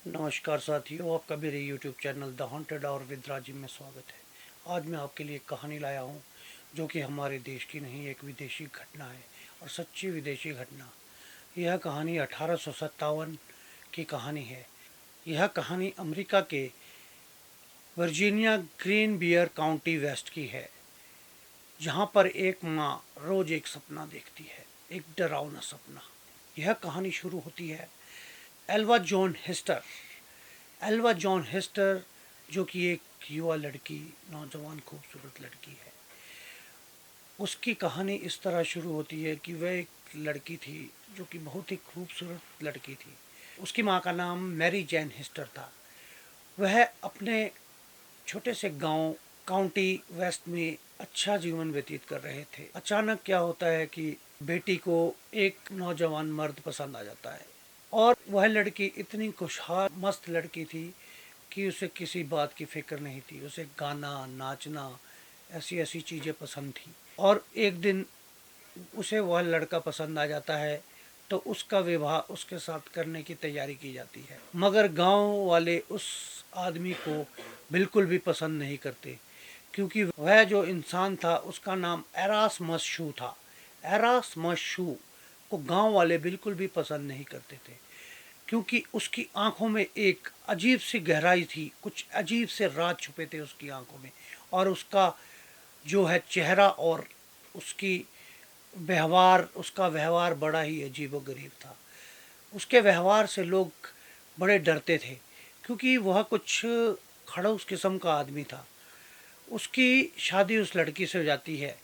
नमस्कार साथियों, आपका मेरे YouTube चैनल द हॉन्टेड और विद राजिम में स्वागत है। आज मैं आपके लिए एक कहानी लाया हूँ जो कि हमारे देश की नहीं, एक विदेशी घटना है और सच्ची विदेशी घटना। यह कहानी 1857 की कहानी है। यह कहानी अमेरिका के Virginia Greenbrier county west की है, जहाँ पर एक माँ रोज एक सपना देखती है, एक डरावना सपना। यह कहानी शुरू होती है Elva John Hester. Elva John Hester जो कि एक युवा लड़की, नौजवान खूबसूरत लड़की है। उसकी कहानी इस तरह शुरू होती है कि वह एक लड़की थी जो कि बहुत ही खूबसूरत लड़की थी। उसकी माँ का नाम मैरी जैन हेस्टर था। वह अपने छोटे से गांव काउंटी वेस्ट में अच्छा जीवन व्यतीत कर रहे थे। अचानक क्या होता है कि बेटी को एक नौजवान मर्द पसंद आ जाता है और वह लड़की इतनी खुशहाल मस्त लड़की थी कि उसे किसी बात की फिक्र नहीं थी। उसे गाना, नाचना, ऐसी ऐसी चीज़ें पसंद थी। और एक दिन उसे वह लड़का पसंद आ जाता है तो उसका विवाह उसके साथ करने की तैयारी की जाती है। मगर गांव वाले उस आदमी को बिल्कुल भी पसंद नहीं करते, क्योंकि वह जो इंसान था उसका नाम एरास्मस शू था। एरास्मस शू को गांव वाले बिल्कुल भी पसंद नहीं करते थे, क्योंकि उसकी आंखों में एक अजीब सी गहराई थी, कुछ अजीब से राज छुपे थे उसकी आंखों में। और उसका जो है चेहरा और उसकी उसका व्यवहार बड़ा ही अजीबोगरीब था। उसके व्यवहार से लोग बड़े डरते थे, क्योंकि वह कुछ खड़ूस किस्म का आदमी था। उसकी शादी उस लड़की से हो जाती है,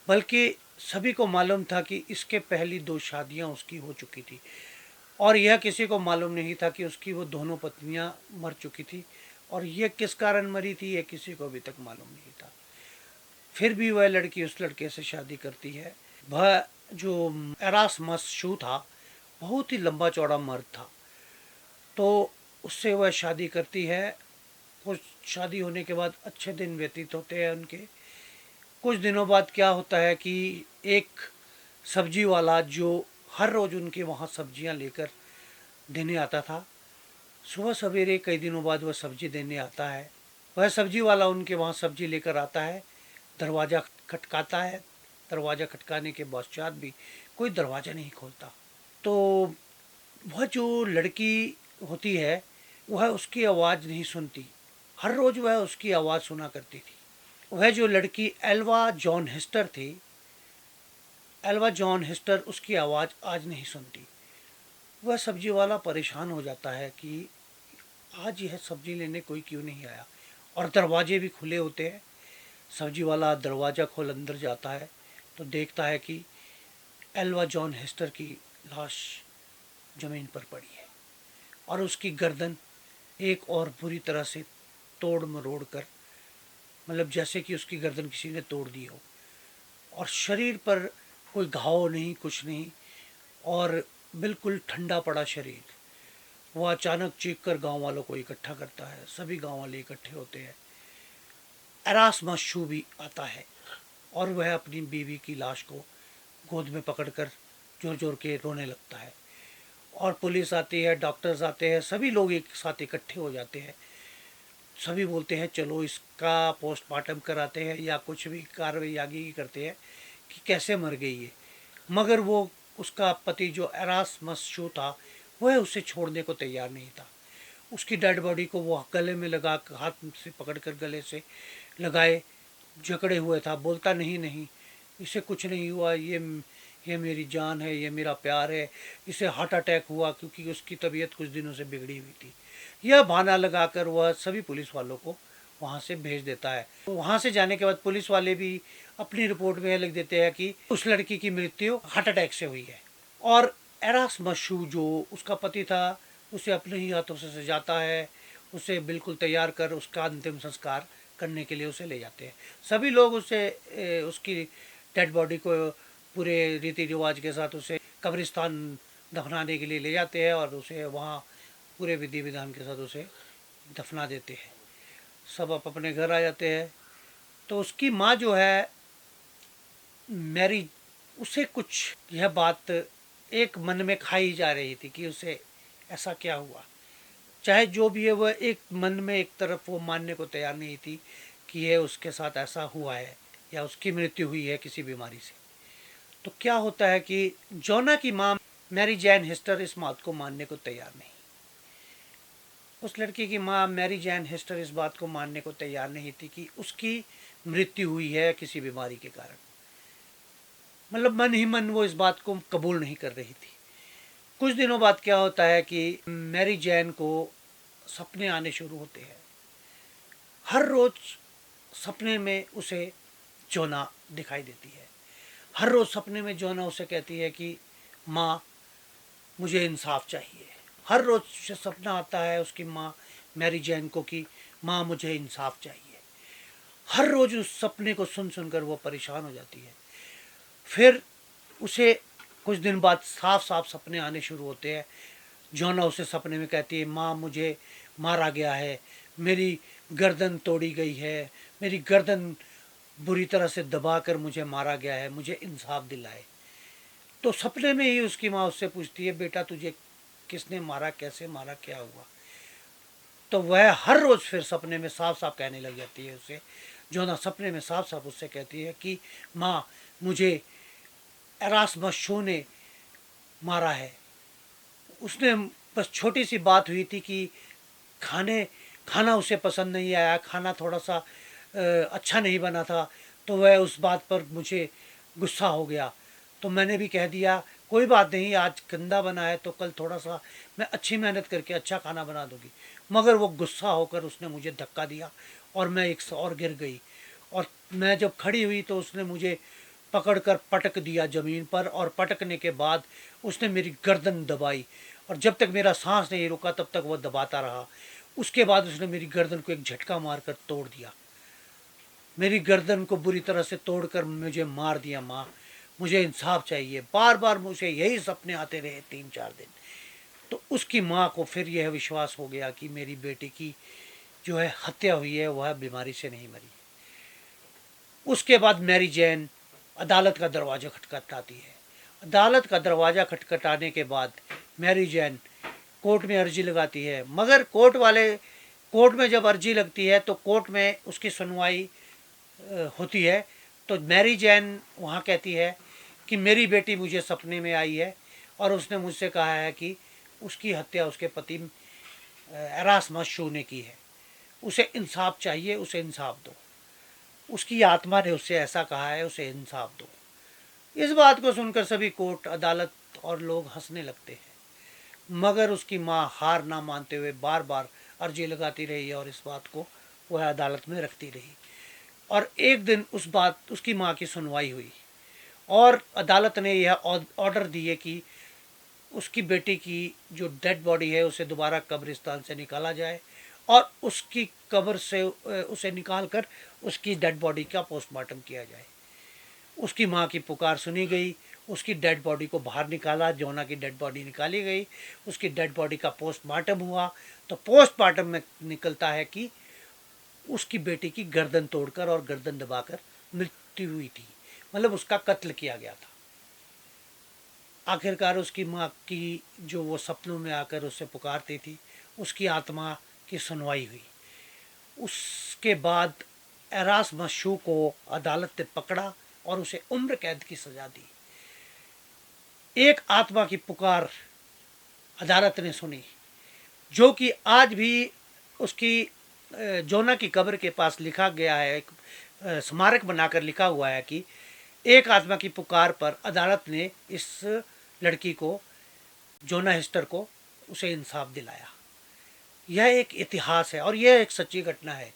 बल्कि सभी को मालूम था कि इसके पहली दो शादियां उसकी हो चुकी थी और यह किसी को मालूम नहीं था कि उसकी वो दोनों पत्नियां मर चुकी थी। और यह किस कारण मरी थी यह किसी को अभी तक मालूम नहीं था। फिर भी वह लड़की उस लड़के से शादी करती है। वह जो एरास्मस शू था बहुत ही लंबा चौड़ा मर्द था, तो उससे वह शादी करती है। कुछ शादी होने के बाद अच्छे दिन व्यतीत होते हैं उनके। कुछ दिनों बाद क्या होता है कि एक सब्जी वाला जो हर रोज़ उनके वहाँ सब्जियाँ लेकर देने आता था, सुबह सवेरे कई दिनों बाद वह सब्जी देने आता है। वह सब्जी वाला उनके वहाँ सब्जी लेकर आता है, दरवाज़ा खटकाता है। दरवाज़ा खटकाने के पश्चात भी कोई दरवाज़ा नहीं खोलता। तो वह जो लड़की होती है वह उसकी आवाज़ नहीं सुनती। हर रोज़ वह उसकी आवाज़ सुना करती थी। वह जो लड़की एल्वा जॉन हेस्टर थी, एल्वा जॉन हेस्टर उसकी आवाज़ आज नहीं सुनती। वह सब्जी वाला परेशान हो जाता है कि आज यह सब्जी लेने कोई क्यों नहीं आया, और दरवाजे भी खुले होते हैं। सब्जी वाला दरवाज़ा खोल अंदर जाता है तो देखता है कि एल्वा जॉन हेस्टर की लाश ज़मीन पर पड़ी है और उसकी गर्दन एक और बुरी तरह से तोड़ मरोड़ कर, मतलब जैसे कि उसकी गर्दन किसी ने तोड़ दी हो, और शरीर पर कोई घाव नहीं, कुछ नहीं, और बिल्कुल ठंडा पड़ा शरीर। वह अचानक चीख कर गाँव वालों को इकट्ठा करता है। सभी गाँव वाले इकट्ठे होते हैं। एरास्मस शू भी आता है और वह अपनी बीवी की लाश को गोद में पकड़कर जोर जोर के रोने लगता है। और पुलिस आती है, डॉक्टर्स आते हैं, सभी लोग एक साथ इकट्ठे हो जाते हैं। सभी बोलते हैं चलो इसका पोस्टमार्टम कराते हैं या कुछ भी कार्रवाई आगे की करते हैं कि कैसे मर गई है। मगर वो उसका पति जो एरास्मस शू था वह उसे छोड़ने को तैयार नहीं था। उसकी डेड बॉडी को वो गले में लगा, हाथ से पकड़कर गले से लगाए जकड़े हुए था। बोलता नहीं नहीं, इसे कुछ नहीं हुआ, ये मेरी जान है, ये मेरा प्यार है। इसे हार्ट अटैक हुआ क्योंकि उसकी तबीयत कुछ दिनों से बिगड़ी हुई थी। यह बहाना लगाकर वह सभी पुलिस वालों को वहाँ से भेज देता है। तो वहाँ से जाने के बाद पुलिस वाले भी अपनी रिपोर्ट में लिख देते हैं कि उस लड़की की मृत्यु हार्ट अटैक से हुई है। और एरास्मस शू जो उसका पति था उसे अपने ही हाथों से सजाता है, उसे बिल्कुल तैयार कर उसका अंतिम संस्कार करने के लिए उसे ले जाते हैं। सभी लोग उसे उसकी डेड बॉडी को पूरे रीति रिवाज के साथ उसे कब्रिस्तान दफनाने के लिए ले जाते हैं और उसे वहाँ पूरे विधि विधान के साथ उसे दफना देते हैं। सब अपने घर आ जाते हैं। तो उसकी माँ जो है मैरी, उसे कुछ यह बात एक मन में खाई जा रही थी कि उसे ऐसा क्या हुआ। चाहे जो भी है, वह एक मन में एक तरफ वो मानने को तैयार नहीं थी कि ये उसके साथ ऐसा हुआ है या उसकी मृत्यु हुई है किसी बीमारी से। तो क्या होता है कि जोना की माँ मैरी जैन हिस्टर इस बात को मानने को तैयार नहीं। उस लड़की की माँ मैरी जैन हिस्टर इस बात को मानने को तैयार नहीं थी कि उसकी मृत्यु हुई है किसी बीमारी के कारण। मतलब मन ही मन वो इस बात को कबूल नहीं कर रही थी। कुछ दिनों बाद क्या होता है कि मैरी जैन को सपने आने शुरू होते हैं। हर रोज सपने में उसे जोना दिखाई देती है। हर रोज सपने में जोना उसे कहती है कि माँ, मुझे इंसाफ चाहिए। हर रोज सपना आता है उसकी माँ मैरी जैन को कि माँ, मुझे इंसाफ चाहिए। हर रोज उस सपने को सुन सुनकर वो परेशान हो जाती है। फिर उसे कुछ दिन बाद साफ साफ सपने आने शुरू होते हैं। जोना उसे सपने में कहती है, माँ, मुझे मारा गया है, मेरी गर्दन तोड़ी गई है, मेरी गर्दन बुरी तरह से दबाकर मुझे मारा गया है, मुझे इंसाफ दिलाए। तो सपने में ही उसकी माँ उससे पूछती है, बेटा तुझे किसने मारा, कैसे मारा, क्या हुआ। तो वह हर रोज़ फिर सपने में साफ साफ कहने लग जाती है उसे। जोना सपने में साफ साफ उससे कहती है कि माँ, मुझे एरास्मस शो ने मारा है। उसने बस छोटी सी बात हुई थी कि खाना उसे पसंद नहीं आया, खाना थोड़ा सा अच्छा नहीं बना था, तो वह उस बात पर मुझे गुस्सा हो गया। तो मैंने भी कह दिया, कोई बात नहीं, आज गंदा बना है तो कल थोड़ा सा मैं अच्छी मेहनत करके अच्छा खाना बना दूंगी। मगर वो गुस्सा होकर उसने मुझे धक्का दिया और मैं एक और गिर गई। और मैं जब खड़ी हुई तो उसने मुझे पकड़कर पटक दिया ज़मीन पर, और पटकने के बाद उसने मेरी गर्दन दबाई, और जब तक मेरा सांस नहीं रुका तब तक वो दबाता रहा। उसके बाद उसने मेरी गर्दन को एक झटका मारकर तोड़ दिया। मेरी गर्दन को बुरी तरह से तोड़कर मुझे मार दिया। माँ, मुझे इंसाफ चाहिए। बार बार मुझे यही सपने आते रहे 3-4 दिन। तो उसकी माँ को फिर यह विश्वास हो गया कि मेरी बेटी की जो है हत्या हुई है, वह बीमारी से नहीं मरी। उसके बाद मैरी जैन अदालत का दरवाज़ा खटखटाती है। अदालत का दरवाज़ा खटखटाने के बाद मैरी जैन कोर्ट में अर्जी लगाती है। मगर कोर्ट में जब अर्जी लगती है तो कोर्ट में उसकी सुनवाई होती है। तो मैरी जैन वहाँ कहती है कि मेरी बेटी मुझे सपने में आई है और उसने मुझसे कहा है कि उसकी हत्या उसके पति एरास्मस शो ने की है। उसे इंसाफ चाहिए, उसे इंसाफ दो। उसकी आत्मा ने उससे ऐसा कहा है, उसे इंसाफ दो। इस बात को सुनकर सभी कोर्ट, अदालत और लोग हंसने लगते हैं। मगर उसकी माँ हार ना मानते हुए बार बार अर्जी लगाती रही और इस बात को वह अदालत में रखती रही। और एक दिन उसकी माँ की सुनवाई हुई और अदालत ने यह ऑर्डर दिए कि उसकी बेटी की जो डेड बॉडी है उसे दोबारा कब्रिस्तान से निकाला जाए और उसकी कब्र से उसे निकाल कर उसकी डेड बॉडी का पोस्टमार्टम किया जाए। उसकी माँ की पुकार सुनी गई, उसकी डेड बॉडी को बाहर निकाला, जोना की डेड बॉडी निकाली गई, उसकी डेड बॉडी का पोस्टमार्टम हुआ। तो पोस्टमार्टम में निकलता है कि उसकी बेटी की गर्दन तोड़कर और गर्दन दबाकर मृत्यु हुई थी, मतलब उसका कत्ल किया गया था। आखिरकार उसकी माँ की जो वो सपनों में आकर उससे पुकारती थी, उसकी आत्मा की सुनवाई हुई। उसके बाद एरास्मस शू को अदालत ने पकड़ा और उसे उम्र कैद की सजा दी। एक आत्मा की पुकार अदालत ने सुनी, जो कि आज भी उसकी जोना की कब्र के पास लिखा गया है, एक स्मारक बनाकर लिखा हुआ है कि एक आत्मा की पुकार पर अदालत ने इस लड़की को, जोना हिस्टर को, उसे इंसाफ दिलाया। यह एक इतिहास है और यह एक सच्ची घटना है।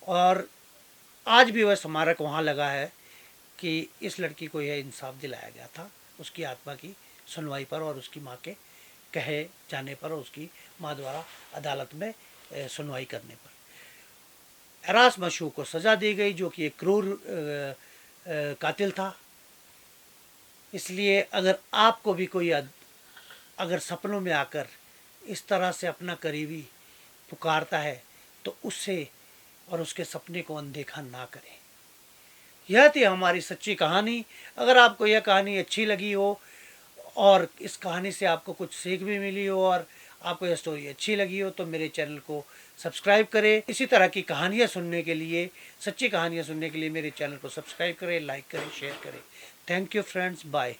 और आज भी वह स्मारक वहाँ लगा है कि इस लड़की को यह इंसाफ दिलाया गया था उसकी आत्मा की सुनवाई पर और उसकी माँ के कहे जाने पर और उसकी माँ द्वारा अदालत में सुनवाई करने पर। एरास्मस शू को सज़ा दी गई, जो कि एक क्रूर कातिल था। इसलिए अगर आपको भी कोई अगर सपनों में आकर इस तरह से अपना करीबी पुकारता है तो उससे और उसके सपने को अनदेखा ना करें। यह थी हमारी सच्ची कहानी। अगर आपको यह कहानी अच्छी लगी हो और इस कहानी से आपको कुछ सीख भी मिली हो और आपको यह स्टोरी अच्छी लगी हो तो मेरे चैनल को सब्सक्राइब करें। इसी तरह की कहानियाँ सुनने के लिए, सच्ची कहानियाँ सुनने के लिए मेरे चैनल को सब्सक्राइब करें, लाइक करें, शेयर करें। Thank you friends, bye.